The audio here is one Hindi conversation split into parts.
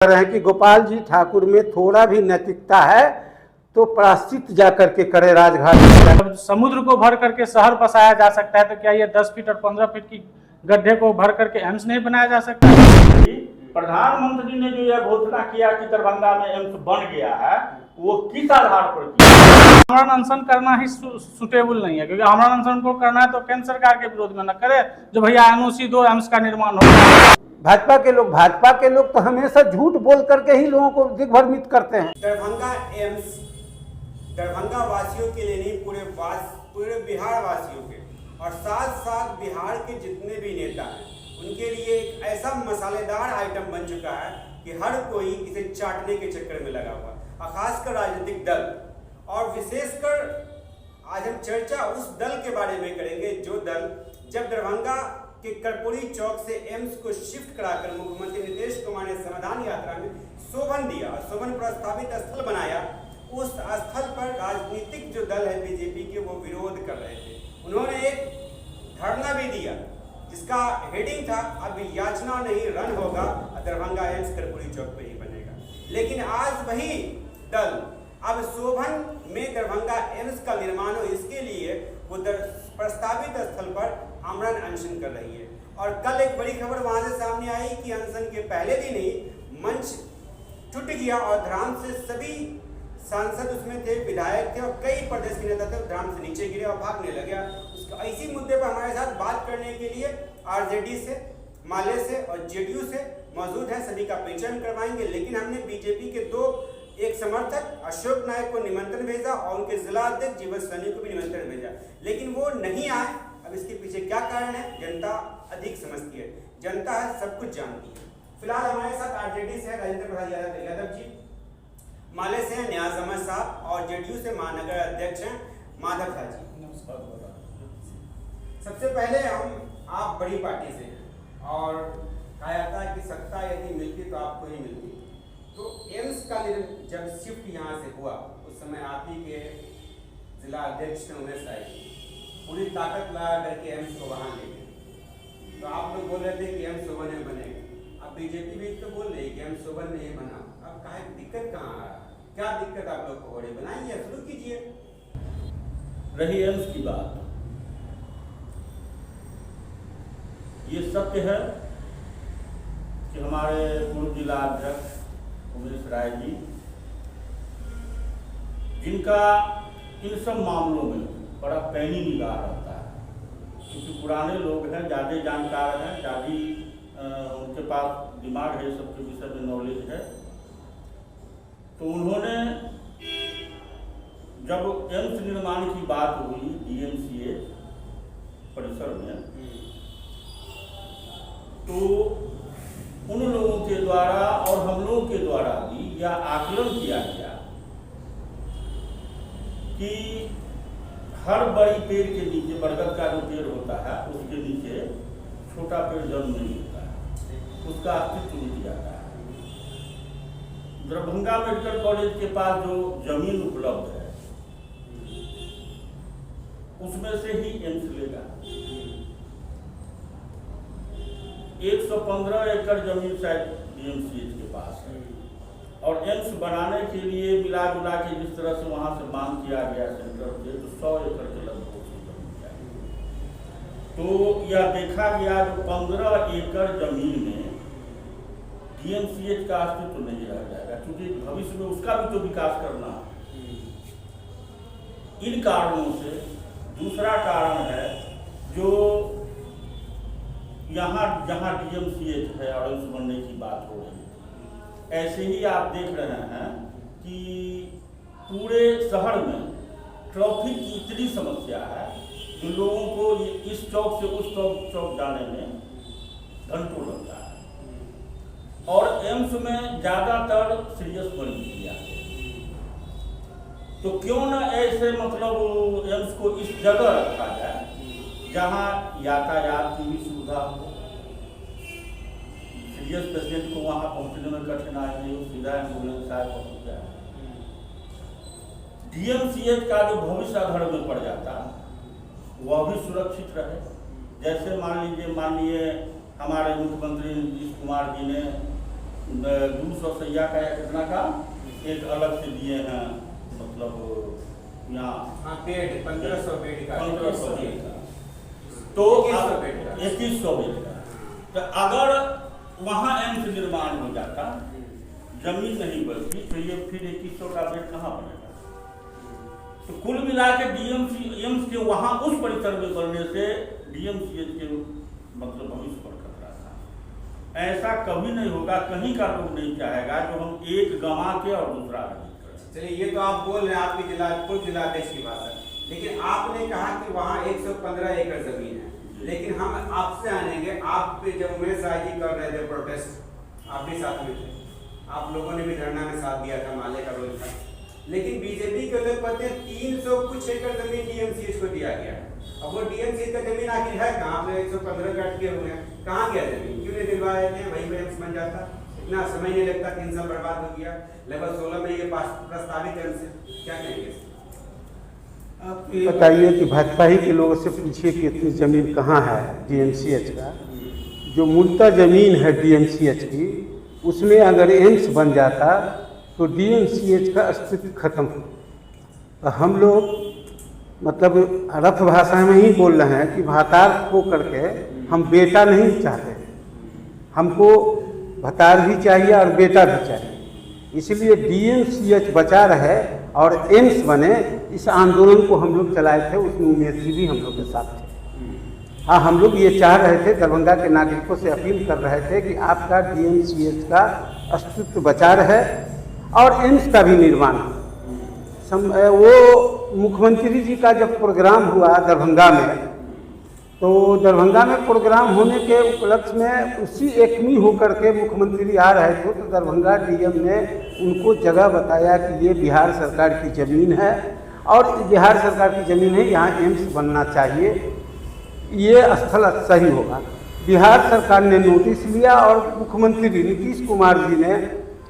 रहे हैं कि गोपाल जी ठाकुर में थोड़ा भी नैतिकता है तो प्रायश्चित जा करके करे राजघाट। जब समुद्र को भर करके शहर बसाया जा सकता है तो क्या ये 10 फीट और 15 फीट की गड्ढे को भर करके एम्स नहीं बनाया जा सकता? प्रधानमंत्री ने जो यह घोषणा किया कि दरभंगा में एम्स बन गया है, वो किस आधार पर किया? आमरण अनशन करना ही सुटेबल नहीं है, क्योंकि आमरण अनशन को करना है तो केंद्र सरकार के विरोध में न करे जो भैया एनओसी दो, एम्स का निर्माण हो। भाजपा के लोग तो हमेशा झूठ बोल करके ही लोगों को दिग्भ्रमित करते हैं। दरभंगा एम्स दरभंगा वासियों के लिए नहीं, पूरे बिहार वासियों के और साथ साथ बिहार के जितने भी नेता हैं उनके लिए एक ऐसा मसालेदार आइटम बन चुका है कि हर कोई इसे चाटने के चक्कर में लगा हुआ है, खासकर राजनीतिक दल। और विशेषकर आज हम चर्चा उस दल के बारे में करेंगे जो दल जब दरभंगा के कर्पूरी चौक से एम्स को शिफ्ट कराकर मुख्यमंत्री नीतीश कुमार ने समाधान यात्रा में शोभन दिया, शोभन प्रस्तावित स्थल बनाया, उस स्थल पर राजनीतिक जो दल है बीजेपी के वो विरोध कर रहे थे। उन्होंने एक धरना भी दिया जिसका हेडिंग था अब याचना नहीं रन होगा, दरभंगा एम्स कर्पूरी चौक पे ही बनेगा। लेकिन आज वही दल अब शोभन में दरभंगा एम्स का निर्माण हो इसके लिए वो प्रस्तावित स्थल पर आमरण अनशन कर रही है। और कल एक बड़ी खबर वहां से सामने आई कि अनशन के पहले दिन ही मंच टूट गया और धराम से सभी सांसद उसमें थे, विधायक थे और कई प्रदेश के नेता थे, धराम से नीचे गिरे और भागने लगे। उसका इसी मुद्दे पर हमारे साथ बात करने के लिए आरजेडी से, माले से और जेडीयू से मौजूद है, सभी का परिचय करवाएंगे। लेकिन हमने बीजेपी के एक समर्थक अशोक नायक को निमंत्रण भेजा और उनके जिला अध्यक्ष जीवन सैनी को भी निमंत्रण भेजा, लेकिन वो नहीं आए। अब इसके पीछे क्या कारण है जनता अधिक समझती है, जनता है सब कुछ जानती है। फिलहाल हमारे साथ आरजेडी से राजेंद्र प्रसाद यादव जी, माले से हैं न्याज अहमद साहब और जेडीयू से महानगर अध्यक्ष हैं माधव झा जी। नमस्कार। सबसे पहले आप बड़ी पार्टी से हैं और कहा जाता है कि सत्ता यदि मिलती तो आपको ही मिलती। तो एम्स का जब शिफ्ट यहाँ से हुआ उस समय आप ही के जिला अध्यक्ष उमेश राय पूरी ताकत लगा करके एम्स को वहाँ ले गए। तो आप लोग बोल रहे थे कि एम्स शोभन में बनेगा, अब बीजेपी भी तो बोल रही कि एम्स शोभन नहीं बना। अब कहा दिक्कत कहाँ आ रहा है, क्या दिक्कत आप लोग को हो रही, बनाइए, शुरू कीजिए। रही एम्स की बात, ये सत्य है कि हमारे पूर्व जिला अध्यक्ष उमेश राय जी, जिनका इन सब मामलों में बड़ा पैनी निगाह रहता है, क्योंकि पुराने लोग हैं, ज़्यादा जानकार हैं, ज़्यादा उनके पास दिमाग है, सबके विषय में नॉलेज है। तो उन्होंने जब एम्स निर्माण की बात हुई डीएमसीएच परिसर में, तो उन लोगों के द्वारा और हम लोगों के द्वारा भी यह आकलन किया गया कि हर बड़ी पेड़ के नीचे, बरगद का जो पेड़ होता है उसके नीचे छोटा पेड़ जन्म नहीं होता है, उसका अस्तित्व मिट जाता है। दरभंगा मेडिकल कॉलेज के पास जो जमीन उपलब्ध है उसमें से ही एम्स लेगा। 115 एकड़ जमीन शायद डीएमसीएच के पास है और एम्स बनाने के लिए मिला जुला के जिस तरह से वहां से मांग किया गया सेंटर से, तो 100 एकड़ के लगभग जमीन चाहिए। तो यह देखा गया जो 15 एकड़ जमीन में डीएमसीएच का अस्तित्व नहीं रह जाएगा, क्योंकि भविष्य में उसका भी तो विकास करना है। इन कारणों से दूसरा कारण है जो यहाँ जहाँ डीएमसीएच है और एम्स बनने की बात हो रही है, ऐसे ही आप देख रहे हैं कि पूरे शहर में ट्रैफिक की इतनी समस्या है कि लोगों को इस चौक से उस चौक जाने में घंटों लगता है। और एम्स में ज़्यादातर सीरियस मरीज भी आते हैं, तो क्यों न ऐसे मतलब एम्स को इस जगह रखा जाए जहाँ यातायात की भी सुविधा हो, सीरियस पेशेंट को वहाँ पहुँचने में कठिनाई नहीं हो, सीधा एम्बुलेंस आए पहुँच जाए। डीएमसीएच का जो भविष्य अधर में पड़ जाता वह भी सुरक्षित रहे। जैसे मान लीजिए हमारे मुख्यमंत्री नीतीश कुमार जी ने 200 सैया का या कितना का एक अलग से दिए हैं, मतलब यहाँ हाँ बेड 1500 बेड का 1500 बेड का, तो 2100 बेड का 2100 बेड का। तो अगर वहाँ एम्स निर्माण हो जाता, जमीन नहीं बचती, तो ये फिर 2100 का बेड कहाँ बनेगा? तो कुल मिला के डीएमसी एम्स के वहाँ उस परिसर में बनने से डीएमसीएच के मतलब भविष्य पर खतरा था। ऐसा कभी नहीं होगा, कहीं का लोग नहीं चाहेगा जो हम एक गंवा के और दूसरा नहीं करें। चलिए ये तो आप बोल रहे हैं, आपकी कुल जिलाधीश की बात है, लेकिन आपने कहा कि वहाँ 115 एकड़ जमीन है, लेकिन हम आपसे आनेंगे, आप पे जब उमेश राय जी कर रहे थे प्रोटेस्ट, आप भी साथ में थे, आप लोगों ने भी धरना में साथ दिया था, माले का रोल था, लेकिन बीजेपी के लोग कहते हैं 300 कुछ एकड़ जमीन डीएमसीएच को दिया गया है। अब वो डीएमसीएच का जमीन आखिर है कहाँ? पे 115 का अटके हुए हैं, कहाँ गया जमीन? क्यों नहीं दिलवा देते हैं? वहीं पे एम्स बन जाता, इतना समय नहीं लगता, 3 साल बर्बाद हो गया, लगभग 16 में ये प्रस्तावित एम्स है, क्या कहेंगे? बताइए कि भाजपा ही के लोगों से पूछिए कि इतनी ज़मीन कहाँ है डीएमसीएच का। जो मूलतः ज़मीन है डीएमसीएच की, उसमें अगर एम्स बन जाता तो डीएमसीएच का अस्तित्व खत्म हो। तो हम लोग मतलब रफ भाषा में ही बोल रहे हैं कि भातार खो करके हम बेटा नहीं चाहते, हमको भतार भी चाहिए और बेटा भी चाहिए। इसलिए डीएमसीएच बचा रहे और एम्स बने, इस आंदोलन को हम लोग चलाए थे, उसमें उमेश जी भी हम लोग के साथ थे। हाँ, हम लोग ये चाह रहे थे, दरभंगा के नागरिकों से अपील कर रहे थे कि आपका डीएमसीएच का अस्तित्व बचा रहे और एम्स का भी निर्माण हो। वो मुख्यमंत्री जी का जब प्रोग्राम हुआ दरभंगा में, तो दरभंगा में प्रोग्राम होने के उपलक्ष्य में उसी एकमी होकर के मुख्यमंत्री आ रहे थे, तो दरभंगा डीएम ने उनको जगह बताया कि ये बिहार सरकार की ज़मीन है और बिहार सरकार की ज़मीन है, यहाँ एम्स बनना चाहिए, ये स्थल सही होगा। बिहार सरकार ने नोटिस लिया और मुख्यमंत्री नीतीश कुमार जी ने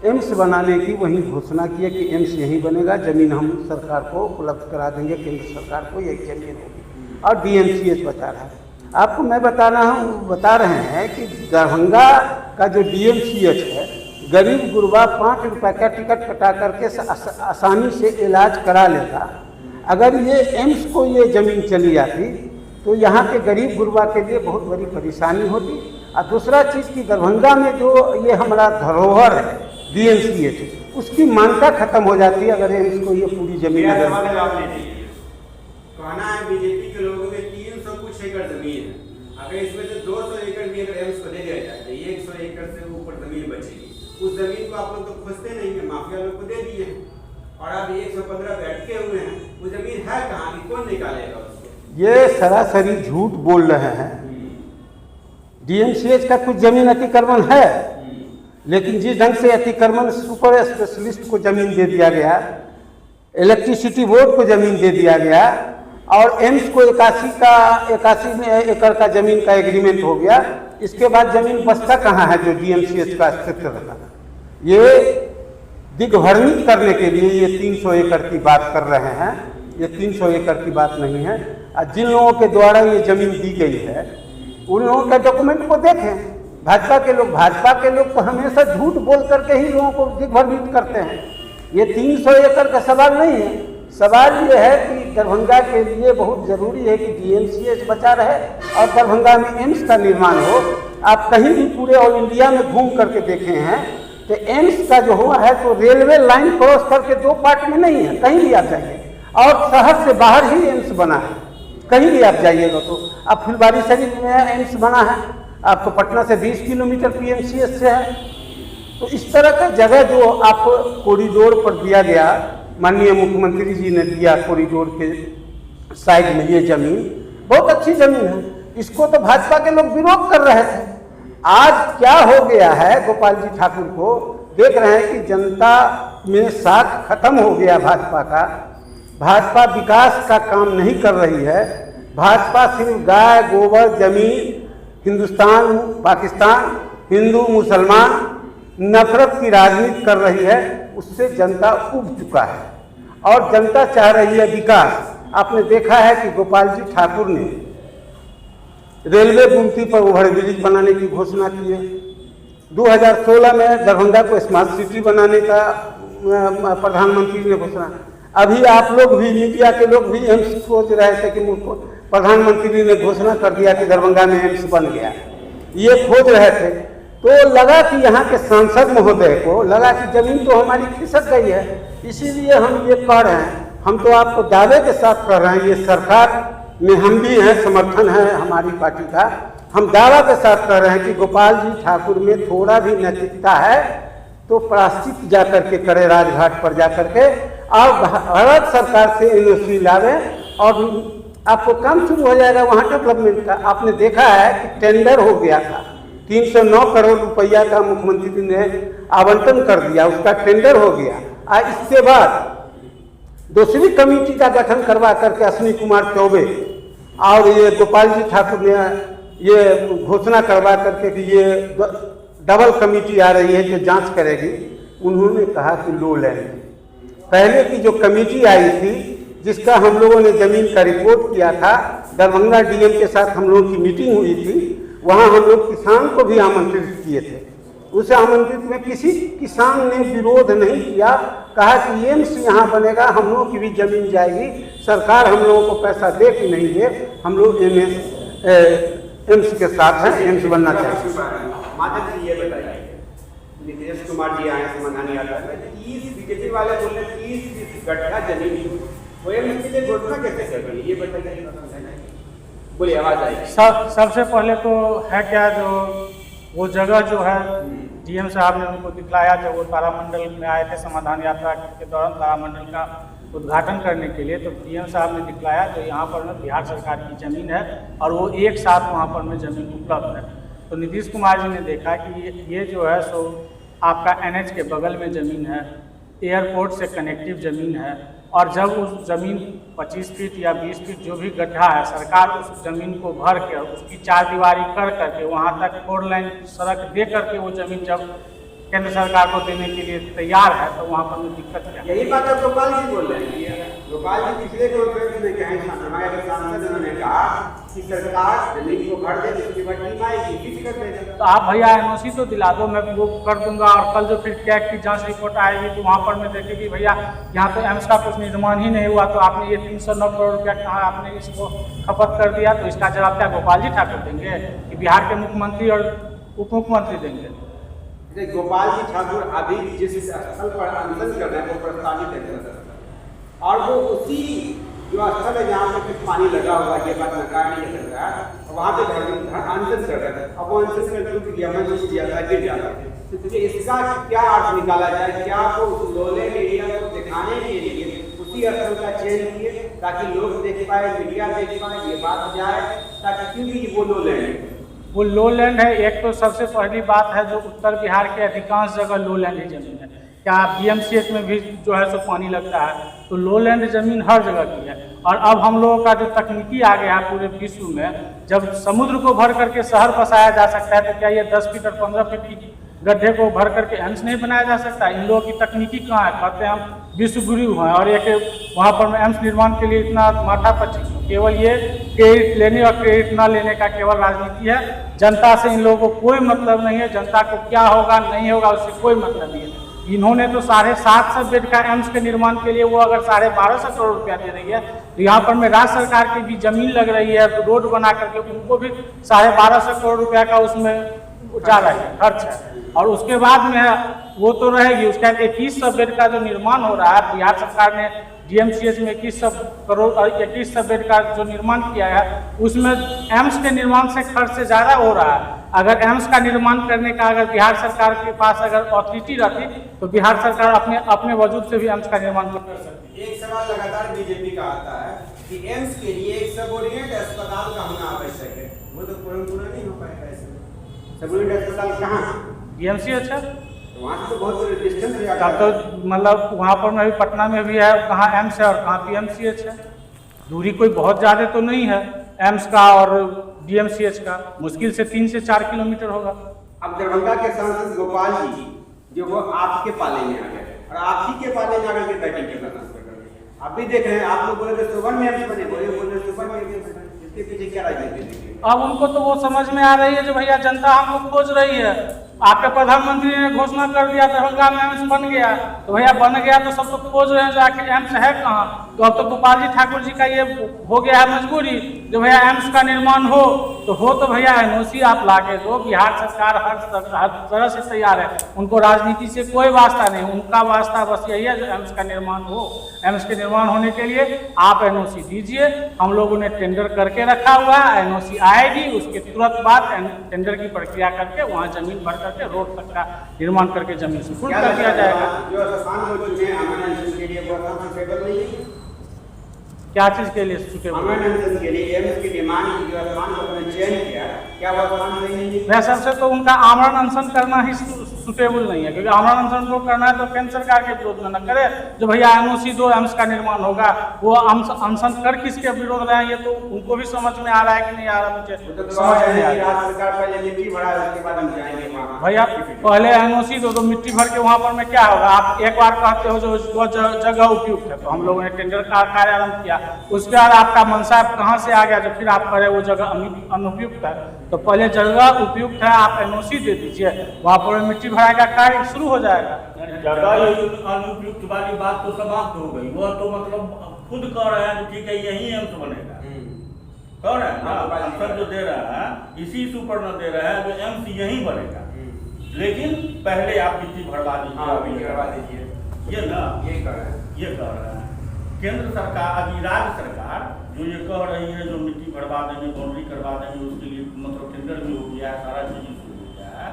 एम्स बनाने की वहीं घोषणा की कि एम्स यहीं बनेगा, ज़मीन हम सरकार को उपलब्ध करा देंगे, केंद्र सरकार को यही ज़मीन होगी और डीएमसीएच बचा रहा है। आपको मैं बता रहे हैं कि दरभंगा का जो डीएमसीएच है, गरीब गुरबा 5 रुपये का टिकट कटा करके आसानी से इलाज करा लेता। अगर ये एम्स को ये ज़मीन चली जाती तो यहाँ के गरीब गुरबा के लिए बहुत बड़ी परेशानी होती। और दूसरा चीज़ कि दरभंगा में जो ये हमारा धरोहर है डीएमसीएच, उसकी मान्यता खत्म हो जाती है अगर एम्स को ये पूरी ज़मीन कहना है बीजेपी के लोगों के 300 कुछ एकड़ जमीन है, अगर इसमें से 200 एकड़ भी अगर एम्स को दे दिया जाए तो 100 एकड़ से ऊपर जमीन बचेगी। उस जमीन को आप लोग तो खोजते नहीं है, माफिया लोग को दे दिए हैं और अब 115 बैठे हुए हैं, वो जमीन है कहाँ की? कौन निकालेगा उसको? ये सरासरी झूठ बोल रहे हैं। डीएमसीएच का कुछ जमीन अतिक्रमण है, लेकिन जिस ढंग से अतिक्रमण सुपर स्पेशलिस्ट को जमीन दे दिया गया, इलेक्ट्रिसिटी बोर्ड को जमीन दे दिया गया और एम्स को 81 एकड़ का जमीन का एग्रीमेंट हो गया, इसके बाद जमीन बचता कहाँ है जो डीएमसीएच का अस्तित्व रखा? ये दिग्भ्रमित करने के लिए ये 300 एकड़ की बात कर रहे हैं। ये 300 एकड़ की बात नहीं है। और जिन लोगों के द्वारा ये जमीन दी गई है उन लोगों के डॉक्यूमेंट को देखें। भाजपा के लोग तो हमेशा झूठ बोल करके ही लोगों को दिग्भ्रमित करते हैं। ये 300 एकड़ का सवाल नहीं है, सवाल ये है कि दरभंगा के लिए बहुत ज़रूरी है कि डीएमसीएच बचा रहे और दरभंगा में एम्स का निर्माण हो। आप कहीं भी पूरे ऑल इंडिया में घूम करके देखे हैं तो एम्स का जो हुआ है तो रेलवे लाइन क्रॉस करके 2 पार्ट में नहीं है, कहीं भी आप जाइए, और शहर से बाहर ही एम्स बना है, कहीं भी आप जाइएगा तो। अब फुलवारी शरीफ में एम्स बना है, आपको पटना से 20 किलोमीटर पीएमसीएच से है। तो इस तरह का जगह जो आपको कॉरिडोर पर दिया गया, माननीय मुख्यमंत्री जी ने दिया कॉरिडोर के साइड में ये जमीन, बहुत अच्छी जमीन है, इसको तो भाजपा के लोग विरोध कर रहे थे। आज क्या हो गया है, गोपाल जी ठाकुर को देख रहे हैं कि जनता में साथ खत्म हो गया भाजपा का। भाजपा विकास का काम नहीं कर रही है, भाजपा सिर्फ गाय गोबर जमीन, हिंदुस्तान पाकिस्तान, हिंदू मुसलमान, नफरत की राजनीति कर रही है। उससे जनता उब चुका है और जनता चाह रही है विकास। आपने देखा है कि गोपाल जी ठाकुर ने रेलवे गुमती पर ओवरब्रिज बनाने की घोषणा की है, 2016 में दरभंगा को स्मार्ट सिटी बनाने का प्रधानमंत्री ने घोषणा। अभी आप लोग भी, मीडिया के लोग भी एम्स सोच रहे थे कि प्रधानमंत्री ने घोषणा कर दिया कि दरभंगा में एम्स बन गया, ये खोज रहे थे। तो लगा कि यहाँ के सांसद महोदय को लगा कि जमीन तो हमारी खिसक गई है, इसीलिए हम ये कह रहे हैं। हम तो आपको दावे के साथ कह रहे हैं, ये सरकार में हम भी हैं, समर्थन है हमारी पार्टी का। हम दावा के साथ कह रहे हैं कि गोपाल जी ठाकुर में थोड़ा भी नैतिकता है तो प्रायश्चित जा करके करे, राजघाट पर जा करके, और भारत सरकार से एनओसी लावे और आपको काम शुरू हो जाएगा वहाँ डेवलपमेंट का। आपने देखा है कि टेंडर हो गया था, 309 करोड़ रुपया का मुख्यमंत्री ने आवंटन कर दिया, उसका टेंडर हो गया। इसके बाद दूसरी कमेटी का गठन करवा करके अश्विनी कुमार चौबे और ये गोपाल जी ठाकुर ने ये घोषणा करवा करके कि ये डबल कमेटी आ रही है जो जांच करेगी। उन्होंने कहा कि लो लैंड, पहले की जो कमेटी आई थी जिसका हम लोगों ने जमीन का रिपोर्ट किया था, दरभंगा डीएम के साथ हम लोगों की मीटिंग हुई थी, वहाँ हम लोग किसान को भी आमंत्रित किए थे। उस आमंत्रित में किसी किसान ने विरोध नहीं किया, कहा कि एम्स यहाँ बनेगा, हम लोगों की भी जमीन जाएगी, सरकार हम लोगों को पैसा दे कि नहीं दे, हम लोग एम्स के साथ हैं, एम्स बनना चाहिए। माता जी ये बताइए, नीतीश कुमार जी आए समाधान याद है, बीजेपी वाले बोल रहे हैं 30 गड्ढा जमीन वो एम्स के लिए घोषणा कैसे कर रही है, ये बताइए। बोलिए, आवाज आई। सबसे पहले तो है क्या, जो वो जगह जो है डीएम साहब ने उनको दिखलाया, जब वो तारामंडल में आए थे समाधान यात्रा के दौरान तारामंडल का उद्घाटन करने के लिए, तो डीएम साहब ने दिखलाया तो यहाँ पर में बिहार सरकार की ज़मीन है और वो एक साथ वहाँ पर में ज़मीन उपलब्ध है। तो नीतीश कुमार जी ने देखा कि ये जो है सो आपका एनएच के बगल में ज़मीन है, एयरपोर्ट से कनेक्टिव ज़मीन है, और जब उस ज़मीन 25 फीट या 20 फीट जो भी गड्ढा है, सरकार उस ज़मीन को भर के उसकी चारदीवारी कर करके वहाँ तक 4 लाइन सड़क दे करके वो ज़मीन जब केंद्र सरकार को देने के लिए तैयार है तो वहाँ पर दिक्कत क्या? यही बात अब गोपाल जी बोल रहे हैं। गोपाल जी पिछले कॉन्फ्रेंस में कहे, हमारे सांसद ने कहा कि सरकार जमीन को भर दे, उसकी टीम आएगी फिक्स कर देगा। तो आप भैया एनओसी तो दिला दो, मैं वो कर दूंगा, और कल जो फिर कैग की जांच रिपोर्ट आएगी तो वहाँ पर मैं देखेगी भैया यहाँ तो एम्स का कुछ निर्माण ही नहीं हुआ, तो आपने ये 309 करोड़ रुपया कहाँ आपने इसको खपत कर दिया, तो इसका जवाब क्या गोपाल जी ठाकुर देंगे कि बिहार के मुख्यमंत्री और उप मुख्यमंत्री देंगे? गोपाल जी ठाकुर अभी जिस स्थल पर अनशन कर रहे हैं वो प्रस्तावित है, और वो उसी जो स्थल है जहाँ पे कुछ पानी लगा हुआ है, ये बात नकार नहीं कर रहा है, वहाँ पे अनशन कर रहे हैं। अब वो अनशन में टूट गया, मंजूर किया था, गिर जाता है, तो इसका क्या अर्थ निकाला जाए? क्या आपको उस लोले एरिया को दिखाने के लिए उसी स्थल का चयन किए ताकि लोग देख पाए, मीडिया देख पाए, ये बात जाए, ताकि क्योंकि वो लो लैंड वो लो लैंड है। एक तो सबसे पहली बात है जो उत्तर बिहार के अधिकांश जगह लो लैंड ही जमीन है, क्या बीएमसीएच में भी जो है सो पानी लगता है, तो लो लैंड जमीन हर जगह की है। और अब हम लोगों का जो तकनीकी आ गया है पूरे विश्व में, जब समुद्र को भर करके शहर बसाया जा सकता है, तो क्या ये 10 फीट और 15 फीट की गड्ढे को भर करके एम्स नहीं बनाया जा सकता? इन लोगों की तकनीकी कहाँ है? कहते हैं हम विश्व गुरु हैं, और एक वहाँ पर में एम्स निर्माण के लिए इतना माथापच्ची, केवल ये क्रेडिट लेने और क्रेडिट न लेने का केवल राजनीति है। जनता से इन लोगों को कोई मतलब नहीं है, जनता को क्या होगा नहीं होगा उससे कोई मतलब नहीं है। इन्होंने तो 750 बेड का एम्स के निर्माण के लिए वो अगर 1250 करोड़ रुपया दे रही है, तो यहाँ पर में राज्य सरकार की भी जमीन लग रही है, तो रोड बना करके उनको भी 1250 करोड़ रुपया का उसमें जा रहा है खर्च है। और उसके बाद में वो तो रहेगी, उसका 2100 बेड का जो निर्माण हो रहा है, बिहार सरकार ने डीएमसीएच में 2100 करोड़ और 2100 बेड का जो निर्माण किया है, उसमें एम्स के निर्माण से खर्च से ज़्यादा हो रहा है। अगर एम्स का निर्माण करने का अगर बिहार सरकार के पास अगर अथॉरिटी रहती, तो बिहार सरकार अपने वजूद से भी एम्स का निर्माण कर सकती। एक सवाल लगातार बीजेपी का आता है कि एम्स के लिए एक सबऑर्डिनेट अस्पताल का होना आवश्यक है, वो तो पूरा नहीं हो पाएगा। ऐसे सबऑर्डिनेट अस्पताल कहाँ? डीएमसीएच है, वहाँ से तो बहुत डिस्टेंस है। तब तो मतलब वहाँ पर में भी पटना में भी है, कहाँ एम्स है और कहाँ पीएमसीएच है। दूरी कोई बहुत ज़्यादा तो नहीं है एम्स का और डीएमसीएच का, मुश्किल से 3 से 4 किलोमीटर होगा। अब दरभंगा के सांसद गोपाल जी जो वो आपके पाले में आ गए और आप ही के पाले में आकर के बैटिंग करना शुरू कर दिए। आप भी देख रहे हैं, आप लोग बोले थे सुबह में एम्स बने, बोले सुबह में एम्स बने, इसके पीछे क्या राजनीति? अब उनको तो वो समझ में आ रही है जो भैया जनता हमको खोज रही है, आपके प्रधानमंत्री ने घोषणा कर दिया दरभंगा में एम्स बन गया, तो भैया बन गया तो सब तो खोज रहे हैं जो आखिर एम्स है कहाँ। तो अब तो गोपाल जी ठाकुर जी का ये हो गया है मजबूरी, जो भैया एम्स का निर्माण हो तो भैया एनओसी आप लाके दो। बिहार सरकार हर तरह से तैयार है, उनको राजनीति से कोई वास्ता नहीं, उनका वास्ता बस यही है जो एम्स का निर्माण हो। एम्स के निर्माण होने के लिए आप एनओसी दीजिए, हम लोगों ने टेंडर करके रखा हुआ है, एनओसी आएगी, उसके तुरंत बाद टेंडर की प्रक्रिया करके वहाँ जमीन भर करके रोड तक का निर्माण करके जमीन से शुरू कर दिया जाएगा। क्या चीज के लिए वह सबसे तो उनका आमरण अनशन करना ही सुटेबल नहीं है, क्योंकि आमरण अनशन को करना है तो केंद्र सरकार के विरोध में न करे। जो भैया एनओसी दो, एम्स का निर्माण होगा, वो अनशन कर किसके विरोध में है ये तो उनको भी समझ में आ रहा है कि नहीं आ रहा, मुझे समझ नहीं आ रहा। भैया पहले एनओसी दो, तो मिट्टी भर के वहाँ पर में क्या होगा। आप एक बार कहते हो जो जगह उपयुक्त है, तो हम लोगों ने टेंडर का कार्य आरम्भ किया, उसके बाद आपका मनसा कहाँ से आ गया, जो फिर आप करें वो जगह अनुपयुक्त है। तो पहले जगह उपयुक्त है, आप एनओसी दे दीजिए, वहाँ पर मिट्टी भराई का कार्य शुरू हो जाएगा। जगह अनुपयुक्त वाली बात तो समाप्त हो गई, वो तो मतलब खुद कह रहे हैं ठीक है यही एम्स बनेगा, कह रहे हैं ना, अवसर जो दे रहा है इसी सुपर न दे रहा है जो एम्स यही बनेगा, लेकिन पहले आप मिट्टी भरवा दीजिए, ये ना ये कह रहे हैं। केंद्र सरकार अभी राज्य सरकार जो ये कह रही है जो मिट्टी भरवा देंगे, बाउंड्री करवा देंगे, उसके लिए मतलब टेंडर भी हो गया है, सारा चीज शुरू हो गया है,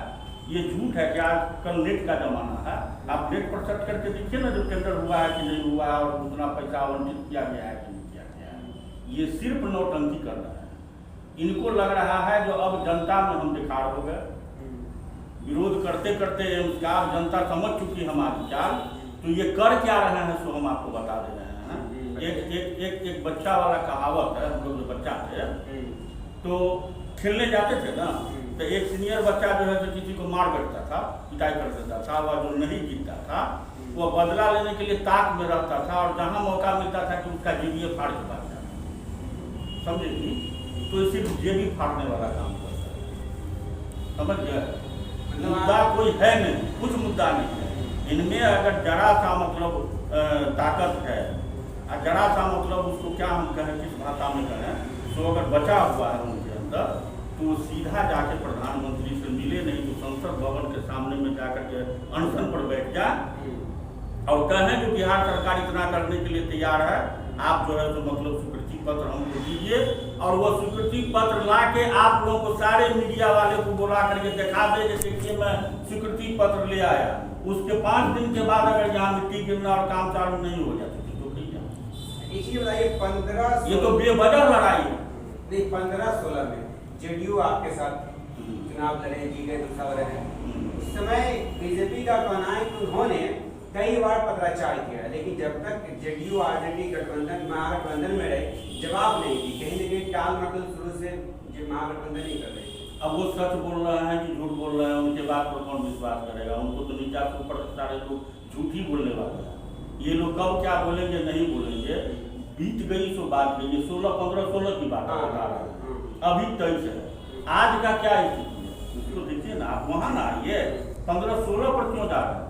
ये झूठ है। क्या कल नेट का जमाना है, आप नेट पर सर्च करके देखिए ना जो टेंडर हुआ है कि नहीं हुआ है और उतना पैसा आवंटित किया गया है कि नहीं किया गया है। ये सिर्फ नौटंकी कर रहा है। इनको लग रहा है जो अब जनता में हम दिखार हो गए, विरोध करते करते उसका जनता समझ चुकी हमारी चाल, तो ये कर क्या रहे हैं सो हम आपको बता दे रहे हैं। एक बच्चा वाला कहावत है, हम लोग जो बच्चा थे तो खेलने जाते थे ना, तो एक सीनियर बच्चा जो है तो किसी को मार बैठता था, पिटाई कर देता था, वह जो नहीं जीतता था वो बदला लेने के लिए ताक में रहता था, और जहाँ मौका मिलता था कि उसका जेबी फाड़ के भाग जाता, समझे? तो सिर्फ जेबी फाड़ने वाला काम करता है, समझ गए? मुद्दा कोई है नहीं, कुछ मुद्दा नहीं है इनमें। अगर जरा सा मतलब ताकत है, जरा सा मतलब उसको क्या हम कहें, किस भाषा में कहें, तो अगर बचा हुआ है उनके अंदर, तो सीधा जाके प्रधानमंत्री से मिले, नहीं तो संसद भवन के सामने में जाकर के अनशन पर बैठ जाए और कहें कि बिहार सरकार इतना करने के लिए तैयार है, आप जो है तो मतलब स्वीकृति पत्र हमको दीजिए, और वो स्वीकृति पत्र ला के आप लोगों को सारे मीडिया वाले को बुला करके दिखा दे कि देखिए मैं स्वीकृति पत्र ले आया। उसके 5 दिन के बाद अगर यहाँ मिट्टी गिरना और काम चालू नहीं हो जाता बताइए 15 ये तो बेवजह लड़ाई है। नहीं, 15-16 में जेडीयू आपके साथ चुनाव लड़े, जीते, दूसरा रहे, उस समय बीजेपी का कहना है कि उन्होंने कई बार पत्राचार किया, लेकिन जब तक जेडीयू आरजेडी गठबंधन महागठबंधन में रहे जवाब नहीं दी, कहीं न कहीं टाल मटोल शुरू से महागठबंधन नहीं कर रही। अब वो सच बोल रहे हैं कि झूठ बोल रहे हैं, उनके बात पर कौन विश्वास करेगा? उनको तो नीचा से ऊपर सारे लोग झूठ ही बोलने वाले हैं। ये लोग कब क्या बोलेंगे नहीं बोलेंगे, बीत गई सो बात गई। 16-15-16 की बात बता रहे हैं, अभी 23 है। आज का क्या स्थिति है उसको देखिए ना, आप वहाँ ना आइए, 15-16 पर क्यों जा रहे हैं?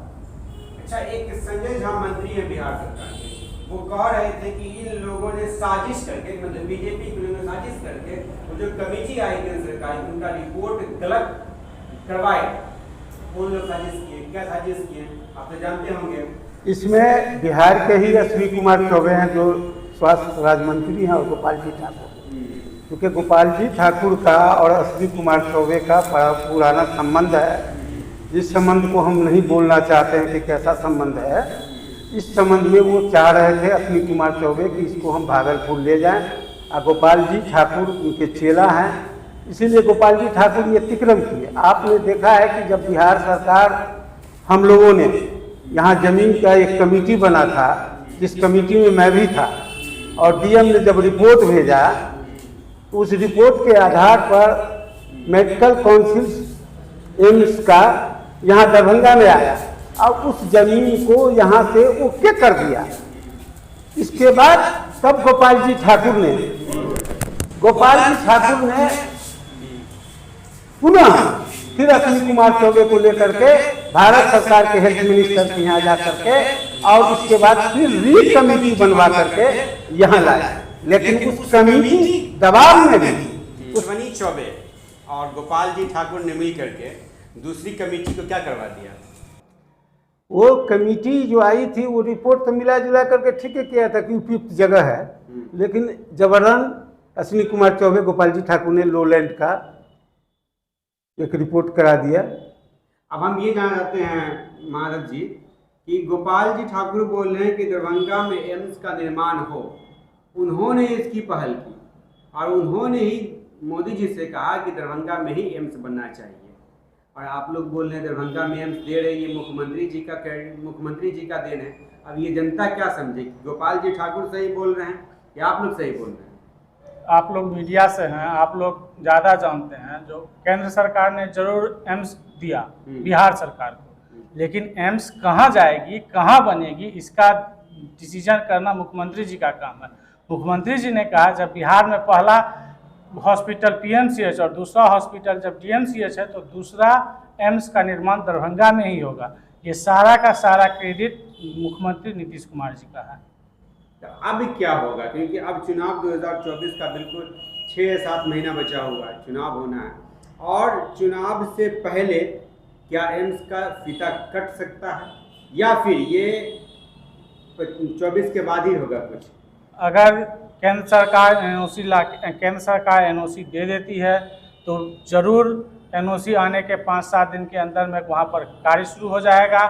अच्छा, एक संजय झा मंत्री है बिहार सरकार के, वो कह रहे थे कि इन लोगों ने साजिश करके, मतलब बीजेपी के लोगों ने साजिश करके वो जो कमेटी आई केंद्र सरकार की, उनका रिपोर्ट गलत करवाए। कौन लोग साजिश किए, क्या साजिश किए, आप तो जानते होंगे। इसमें बिहार के ही अश्विनी कुमार चौबे हैं जो स्वास्थ्य राज्य मंत्री हैं, और गोपाल जी ठाकुर, क्योंकि गोपाल जी ठाकुर का और अश्विनी कुमार चौबे का बड़ा पुराना संबंध है। जिस संबंध को हम नहीं बोलना चाहते हैं कि कैसा संबंध है, इस संबंध में वो चाह रहे थे अश्विनी कुमार चौबे कि इसको हम भागलपुर ले जाएं, और गोपाल जी ठाकुर उनके चेला हैं, इसीलिए गोपाल जी ठाकुर ये तिक्रम किए। आपने देखा है कि जब बिहार सरकार, हम लोगों ने यहाँ जमीन का एक कमेटी बना था, जिस कमेटी में मैं भी था, और डीएम ने जब रिपोर्ट भेजा तो उस रिपोर्ट के आधार पर मेडिकल काउंसिल एम्स का यहाँ दरभंगा में आया और उस जमीन को यहाँ से ओके कर दिया। इसके बाद तब गोपाल जी ठाकुर ने पुनः फिर अश्विनी कुमार चौबे को लेकर के भारत सरकार के हेल्थ मिनिस्टर के यहाँ जा करके और उसके बाद फिर री कमेटी बनवा करके यहाँ लाए। लेकिन उस कमेटी दबाव में भी अश्विनी चौबे और गोपाल जी ठाकुर ने मिल करके दूसरी कमेटी को क्या करवा दिया? वो कमेटी जो आई थी वो रिपोर्ट तो मिला जुला करके ठीक है किया था कि उपयुक्त जगह है, लेकिन जबरन अश्विनी कुमार चौबे गोपाल जी ठाकुर ने लोलैंड का एक रिपोर्ट करा दिया। अब हम ये जानना चाहते हैं महाराज जी कि गोपाल जी ठाकुर बोल रहे हैं कि दरभंगा में एम्स का निर्माण हो, उन्होंने इसकी पहल की और उन्होंने ही मोदी जी से कहा कि दरभंगा में ही एम्स बनना चाहिए, और आप लोग बोल रहे हैं दरभंगा में एम्स दे रहे, ये मुख्यमंत्री जी का देन है। अब ये जनता क्या समझे, गोपाल जी ठाकुर सही बोल रहे हैं या आप लोग सही बोल रहे हैं? आप लोग मीडिया से हैं, आप लोग ज़्यादा जानते हैं। जो केंद्र सरकार ने जरूर एम्स दिया बिहार सरकार को, लेकिन एम्स कहाँ जाएगी, कहाँ बनेगी, इसका डिसीजन करना मुख्यमंत्री जी का काम है। मुख्यमंत्री जी ने कहा जब बिहार में पहला हॉस्पिटल पीएमसीएच और दूसरा हॉस्पिटल जब डीएमसीएच है तो दूसरा एम्स का निर्माण दरभंगा में ही होगा। ये सारा का सारा क्रेडिट मुख्यमंत्री नीतीश कुमार जी का है। अब क्या होगा, क्योंकि अब चुनाव 2024 का बिल्कुल 6-7 महीना बचा हुआ है, चुनाव होना है, और चुनाव से पहले क्या एम्स का फीता कट सकता है या फिर ये 24 के बाद ही होगा कुछ? अगर केंद्र सरकार एनओसी दे देती है तो ज़रूर एनओसी आने के 5-7 दिन के अंदर में वहाँ पर कार्य शुरू हो जाएगा।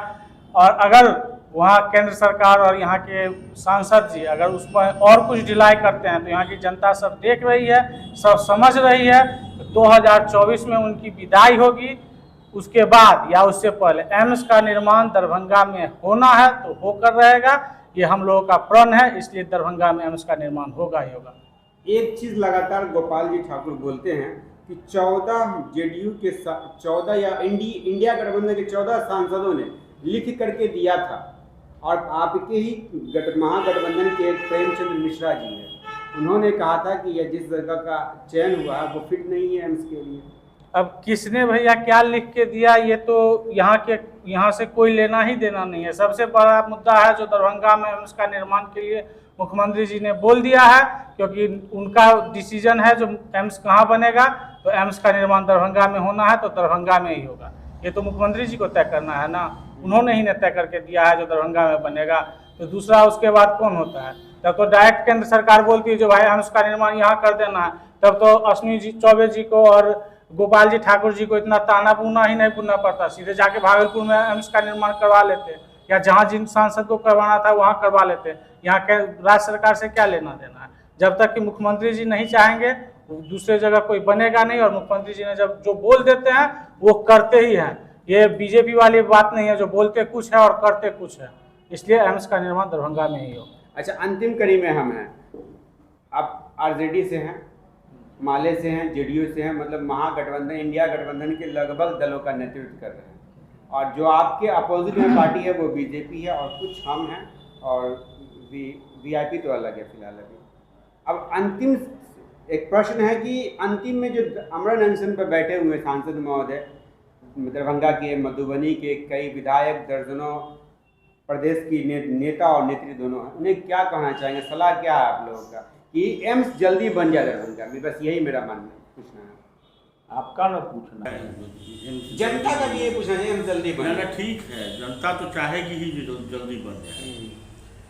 और अगर वहाँ केंद्र सरकार और यहाँ के सांसद जी अगर उस पर और कुछ ढिलाई करते हैं तो यहाँ की जनता सब देख रही है, सब समझ रही है। तो 2024 में उनकी विदाई होगी, उसके बाद या उससे पहले एम्स का निर्माण दरभंगा में होना है तो होकर रहेगा। ये हम लोगों का प्रण है, इसलिए दरभंगा में एम्स का निर्माण होगा ही होगा। एक चीज़ लगातार गोपाल जी ठाकुर बोलते हैं कि 14 जेडीयू के 14 या इंडिया गठबंधन के 14 सांसदों ने लिख करके दिया था, और आपके ही महागठबंधन के प्रेमचंद्र मिश्रा जी हैं, उन्होंने कहा था कि यह जिस जगह का चयन हुआ वो फिट नहीं है एम्स के लिए। अब किसने भैया क्या लिख के दिया, ये तो यहाँ से कोई लेना ही देना नहीं है। सबसे बड़ा मुद्दा है जो दरभंगा में एम्स का निर्माण के लिए मुख्यमंत्री जी ने बोल दिया है, क्योंकि उनका डिसीजन है जो एम्स कहाँ बनेगा, तो एम्स का निर्माण दरभंगा में होना है तो दरभंगा में ही होगा। ये तो मुख्यमंत्री जी को तय करना है ना, उन्होंने ही ने तय करके दिया है जो दरभंगा में बनेगा। तो दूसरा उसके बाद कौन होता है? तब तो डायरेक्ट केंद्र सरकार बोलती है जो भाई एम्स का निर्माण यहाँ कर देना है, तब तो अश्विनी चौबे जी को और गोपाल जी ठाकुर जी को इतना ताना बुना ही नहीं बुनना पड़ता, सीधे जाके भागलपुर में एम्स का निर्माण करवा लेते, या जहाँ जिन सांसद को करवाना था वहाँ करवा लेते। यहाँ के राज्य सरकार से क्या लेना देना है? जब तक कि मुख्यमंत्री जी नहीं चाहेंगे दूसरे जगह कोई बनेगा नहीं, और मुख्यमंत्री जी ने जब जो बोल देते हैं वो करते ही हैं। ये बीजेपी वाली बात नहीं है जो बोलते कुछ है और करते कुछ है, इसलिए एम्स का निर्माण दरभंगा में ही हो। अच्छा, अंतिम कड़ी में हम हैं, आप आरजेडी से हैं, माले से हैं, जेडीयू से हैं, मतलब महागठबंधन इंडिया गठबंधन के लगभग दलों का नेतृत्व कर रहे हैं, और जो आपके अपोजिट में पार्टी है वो बीजेपी है और कुछ हम हैं, और वीआईपी तो अलग है फिलहाल अभी। अब अंतिम एक प्रश्न है कि अंतिम में जो अमरण अनशन पर बैठे हुए सांसद महोदय, दरभंगा के, मधुबनी के कई विधायक, दर्जनों प्रदेश की नेता और नेत्री दोनों हैं, उन्हें क्या कहना चाहेंगे, सलाह क्या है आप लोगों का कि एम्स जल्दी बन जाए दरभंगा में? बस यही मेरा मानना है, पूछना है आपका ना पूछना है, जनता का भी ये पूछना है एम्स जल्दी बन जाए। ठीक है, जनता तो चाहेगी ही जल्दी बन जाए,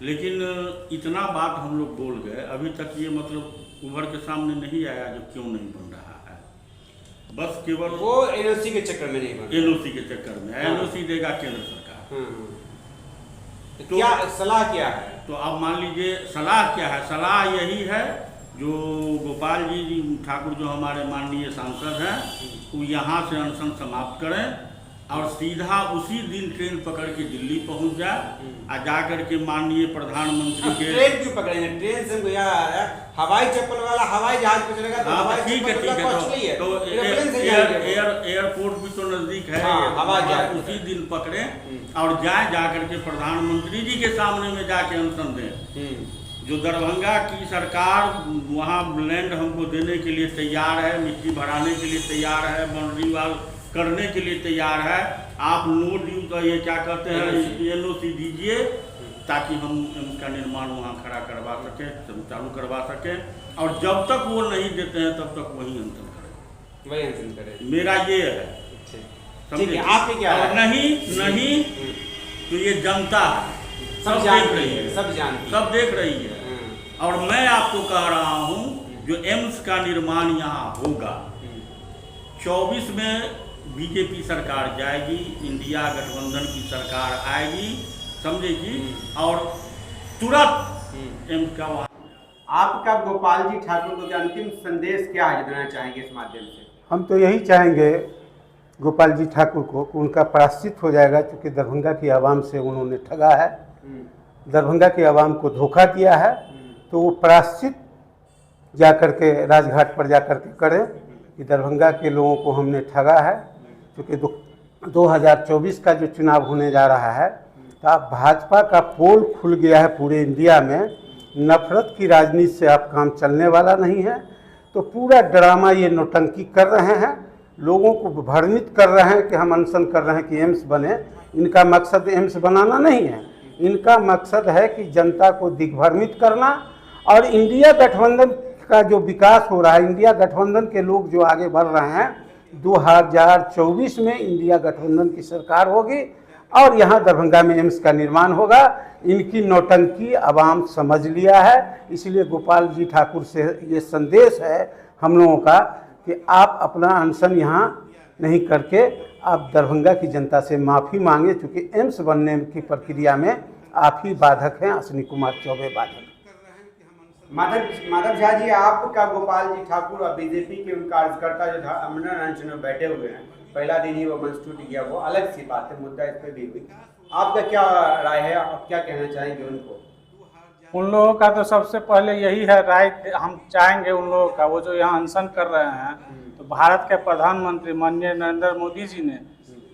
लेकिन इतना बात हम लोग बोल गए, अभी तक ये मतलब उभर के सामने नहीं आया जो क्यों नहीं बन रहा है। बस केवल वो एनओसी के चक्कर में नहीं बन रहा, एनओसी के चक्कर में। एनओसी देगा केंद्र सरकार, तो क्या सलाह क्या है? तो अब मान लीजिए सलाह क्या है, सलाह यही है जो गोपाल जी ठाकुर जो हमारे माननीय सांसद हैं वो यहाँ से अनशन समाप्त करें और सीधा उसी दिन ट्रेन पकड़ के दिल्ली पहुँच जाए, और जा करके माननीय प्रधानमंत्री के ट्रेन क्यों पकड़ेंगे? ट्रेन से याद आ रहा है हवाई चप्पल वाला हवाई जहाज पे चलेगा तो हवाई ठीक है, तो एयरपोर्ट भी तो नजदीक है, हवाई जहाज उसी दिन पकड़े और जाए, जा करके प्रधानमंत्री जी के सामने में जाके अनशन दें। जो दरभंगा की सरकार वहाँ लैंड हमको देने के लिए तैयार है, मिट्टी भराने के लिए तैयार है, बाउंड्री वाल करने के लिए तैयार है। आप नो ड्यू का ये क्या कहते हैं NOC दीजिए, ताकि हम इनका निर्माण वहाँ खड़ा करवा सकें, चालू करवा सकें। और जब तक वो नहीं देते हैं तब तक वही अनशन करें, वही अनशन करें। मेरा ये है। ठीक है, आपकी क्या है? नहीं तो ये जनता है, सब देख रही है, सब देख रही है। और मैं आपको कह रहा हूँ जो एम्स का निर्माण यहाँ होगा, 24 में बीजेपी सरकार जाएगी, इंडिया गठबंधन की सरकार आएगी, समझेगी, और तुरंत एम्स का वहाँ। आपका गोपाल जी ठाकुर को अंतिम संदेश क्या देना चाहेंगे इस माध्यम से? हम तो यही चाहेंगे गोपाल जी ठाकुर को कि उनका प्रायश्चित हो जाएगा, क्योंकि दरभंगा की आवाम से उन्होंने ठगा है, दरभंगा की आवाम को धोखा दिया है। तो वो प्रायश्चित जा कर के राजघाट पर जा कर के करें कि दरभंगा के लोगों को हमने ठगा है। क्योंकि 2024 का जो चुनाव होने जा रहा है, तो अब भाजपा का पोल खुल गया है पूरे इंडिया में। नफरत की राजनीति से अब काम चलने वाला नहीं है। तो पूरा ड्रामा ये नौटंकी कर रहे हैं, लोगों को भ्रमित कर रहे हैं कि हम अनशन कर रहे हैं कि एम्स बने। इनका मकसद एम्स बनाना नहीं है, इनका मकसद है कि जनता को दिग्भ्रमित करना। और इंडिया गठबंधन का जो विकास हो रहा है, इंडिया गठबंधन के लोग जो आगे बढ़ रहे हैं, 2024 में इंडिया गठबंधन की सरकार होगी और यहाँ दरभंगा में एम्स का निर्माण होगा। इनकी नौटंकी आवाम समझ लिया है। इसलिए गोपाल जी ठाकुर से ये संदेश है हम लोगों का कि आप अपना अनशन यहाँ नहीं करके आप दरभंगा की जनता से माफ़ी मांगे, क्योंकि एम्स बनने की प्रक्रिया में आप ही बाधक हैं, अश्विनी कुमार चौबे बाधक। माधव झा जी, आपका गोपाल जी ठाकुर और बीजेपी के उन कार्यकर्ता जो अमरनाथ अनशन में बैठे हुए हैं, पहला दिन ही वो मंच टूट गया, वो अलग सी बात है, मुद्दा इस पर भी हुई। आपका क्या राय है, आप क्या कहना चाहेंगे उनको? उन लोगों का तो सबसे पहले यही है राय, हम चाहेंगे उन लोगों का, वो जो यहाँ अनशन कर रहे हैं, तो भारत के प्रधानमंत्री माननीय नरेंद्र मोदी जी ने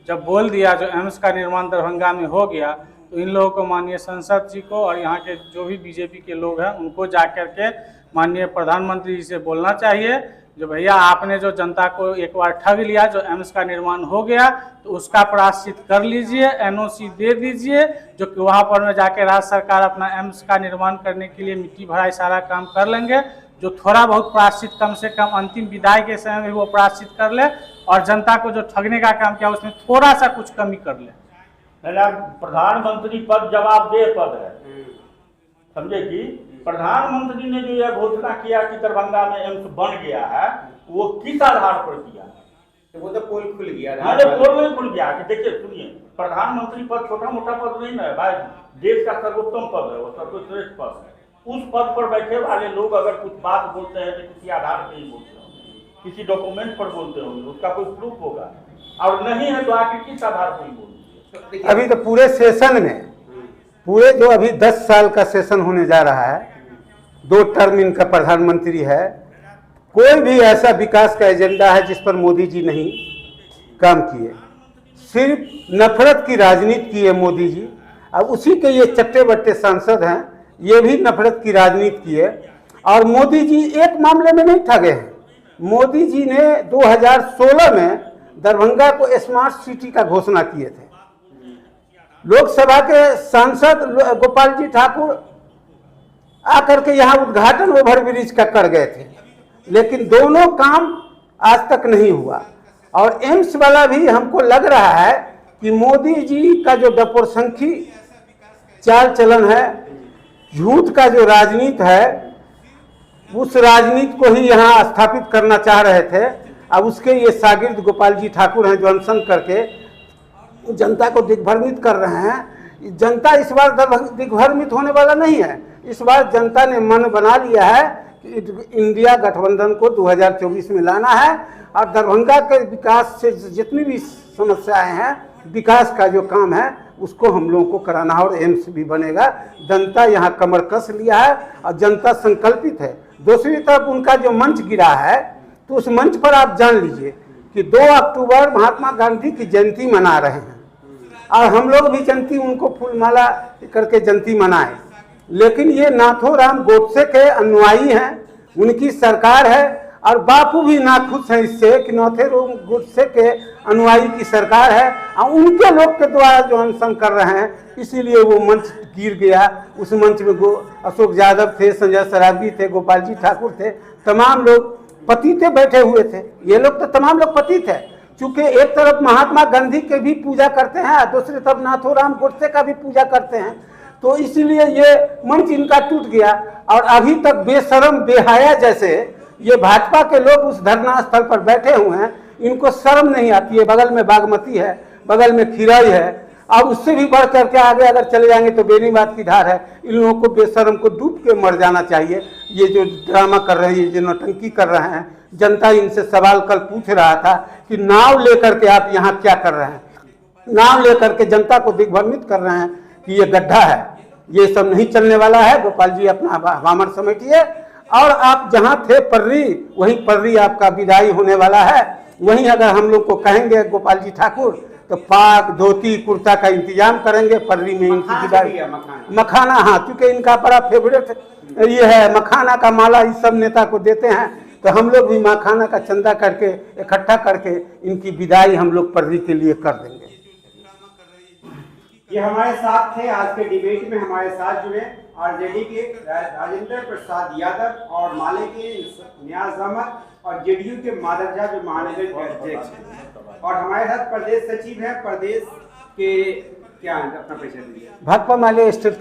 जब बोल दिया जो एम्स का निर्माण दरभंगा में हो गया, तो इन लोगों को माननीय संसद जी को और यहाँ के जो भी बीजेपी के लोग हैं उनको जा कर के माननीय प्रधानमंत्री जी से बोलना चाहिए जो भैया आपने जो जनता को एक बार ठग लिया, जो एम्स का निर्माण हो गया, तो उसका प्रायश्चित कर लीजिए, NOC दे दीजिए, जो कि वहाँ पर में जाके राज्य सरकार अपना एम्स का निर्माण करने के लिए मिट्टी भराई सारा काम कर लेंगे। जो थोड़ा बहुत प्रायश्चित कम से कम अंतिम विदाई के समय में वो प्रायश्चित कर ले और जनता को जो ठगने का काम किया उसमें थोड़ा सा कुछ कमी कर ले। प्रधानमंत्री पद जवाबदेह पद है, समझे कि प्रधानमंत्री ने जो यह घोषणा किया कि दरभंगा में एम्स बन गया है, वो किस आधार पर किया है? तो वो तो पोल खुल गया, पोल नहीं खुल गया कि देखिए सुनिए, प्रधानमंत्री पद छोटा मोटा पद नहीं है भाई, देश का सर्वोत्तम पद है, वो सर्वश्रेष्ठ पद है। उस पद पर बैठे वाले लोग अगर कुछ बात बोलते हैं तो किसी आधार पर ही बोलते होंगे, किसी डॉक्यूमेंट पर बोलते होंगे, उसका कोई प्रूफ होगा, और नहीं है तो आखिर किस आधार पर ही बोलते? अभी तो पूरे सेशन में, पूरे जो अभी 10 साल का सेशन होने जा रहा है, 2 टर्म इनका प्रधानमंत्री है, कोई भी ऐसा विकास का एजेंडा है जिस पर मोदी जी नहीं काम किए। सिर्फ नफरत की राजनीति की है मोदी जी। अब उसी के ये चट्टे बट्टे सांसद हैं, ये भी नफरत की राजनीति की है। और मोदी जी एक मामले में नहीं ठगे हैं। मोदी जी ने 2016 में दरभंगा को स्मार्ट सिटी का घोषणा किए थे। लोकसभा के सांसद गोपाल जी ठाकुर आकर के यहाँ उद्घाटन ओवरब्रिज का कर गए थे, लेकिन दोनों काम आज तक नहीं हुआ। और एम्स वाला भी हमको लग रहा है कि मोदी जी का जो डपोरसंखी चाल चलन है, झूठ का जो राजनीति है, उस राजनीति को ही यहाँ स्थापित करना चाह रहे थे। अब उसके ये शागिर्द गोपाल जी ठाकुर हैं जो अनशन करके जनता को दिग्भ्रमित कर रहे हैं। जनता इस बार दिग्भ्रमित होने वाला नहीं है। इस बार जनता ने मन बना लिया है कि इंडिया गठबंधन को 2024 में लाना है और दरभंगा के विकास से जितनी भी समस्याएं हैं, विकास का जो काम है उसको हम लोगों को कराना है और एम्स भी बनेगा। जनता यहाँ कमर कस लिया है और जनता संकल्पित है। दूसरी तरफ उनका जो मंच गिरा है, तो उस मंच पर आप जान लीजिए कि 2 अक्टूबर महात्मा गांधी की जयंती मना रहे हैं और हम लोग भी जयंती उनको फूलमाला करके जयंती मनाए, लेकिन ये नाथोराम गोडसे के अनुयायी हैं, उनकी सरकार है और बापू भी नाखुश हैं इससे कि नाथुराम गोडसे के अनुयायी की सरकार है और उनके लोग के द्वारा जो अनशन कर रहे हैं, इसीलिए वो मंच गिर गया। उस मंच में अशोक यादव थे, संजय सरावगी थे, गोपाल जी ठाकुर थे, तमाम लोग पतित बैठे हुए थे। ये लोग तो तमाम लोग पतित है, चूंकि एक तरफ महात्मा गांधी के भी पूजा करते हैं, दूसरी तरफ नाथुराम गोडसे का भी पूजा करते हैं, तो इसलिए ये मंच इनका टूट गया। और अभी तक बेशरम बेहया जैसे ये भाजपा के लोग उस धरना स्थल पर बैठे हुए हैं, इनको शर्म नहीं आती है। बगल में बागमती है, बगल में खिराई है, और उससे भी बढ़ करके आगे अगर चले जाएंगे तो बेनीबाद की धार है। इन लोगों को बेशरम को डूब के मर जाना चाहिए। ये जो ड्रामा कर रहे हैं, ये जो नौटंकी कर रहे हैं, जनता इनसे सवाल कल पूछ रहा था कि नाव लेकर के आप यहाँ क्या कर रहे हैं। नाव लेकर के जनता को दिग्भ्रमित कर रहे हैं कि ये गड्ढा है, ये सब नहीं चलने वाला है। गोपाल जी अपना वामन समेटिए, और आप जहाँ थे पर्री, वहीं पर्री आपका विदाई होने वाला है। वहीं अगर हम लोग को कहेंगे गोपाल जी ठाकुर तो पाक धोती कुर्ता का इंतजाम करेंगे। पर्री में इनकी विदाई, मखाना, हाँ, क्योंकि इनका बड़ा फेवरेट ये है, मखाना का माला इस सब नेता को देते हैं, तो हम लोग भी मखाना का चंदा करके इकट्ठा करके इनकी विदाई हम लोग पर्री के लिए कर देंगे। ये हमारे साथ थे आज के डिबेट में, हमारे साथ जुड़े आरजेडी के राजेंद्र प्रसाद यादव और माले के नियाज अहमद और जेडीयू के मादरजा जो महानगर के अध्यक्ष हैं, और हमारे साथ प्रदेश सचिव है, प्रदेश के क्या अपना परिचय दीजिए। भाकपा माले स्टेट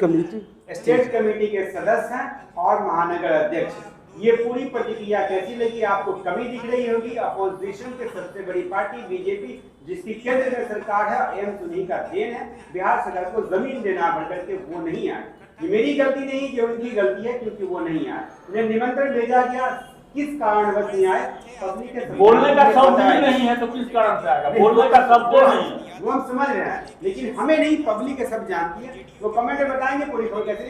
कमेटी के सदस्य हैं और महानगर अध्यक्ष। ये पूरी प्रतिक्रिया कैसी लगी आपको? कमी दिख रही होगी। अपोजिशन के सबसे बड़ी पार्टी बीजेपी, जिसकी केंद्र में सरकार है, एम्स उन्हीं का देन है। बिहार सरकार को जमीन देना पड़ करके वो नहीं आए। ये मेरी गलती नहीं, ये उनकी गलती है, क्योंकि वो नहीं आए। उन्हें निमंत्रण भेजा गया, किस कारणवश नहीं आए? पब्लिक के बोलने का शब्द ही नहीं है तो किस कारण से आएगा? बोलने का शब्द नहीं है, वो हम समझ रहे हैं, लेकिन हमें नहीं, पब्लिक के सब जानती है। वो कमेंट में बताएंगे पूरी खबर कैसे।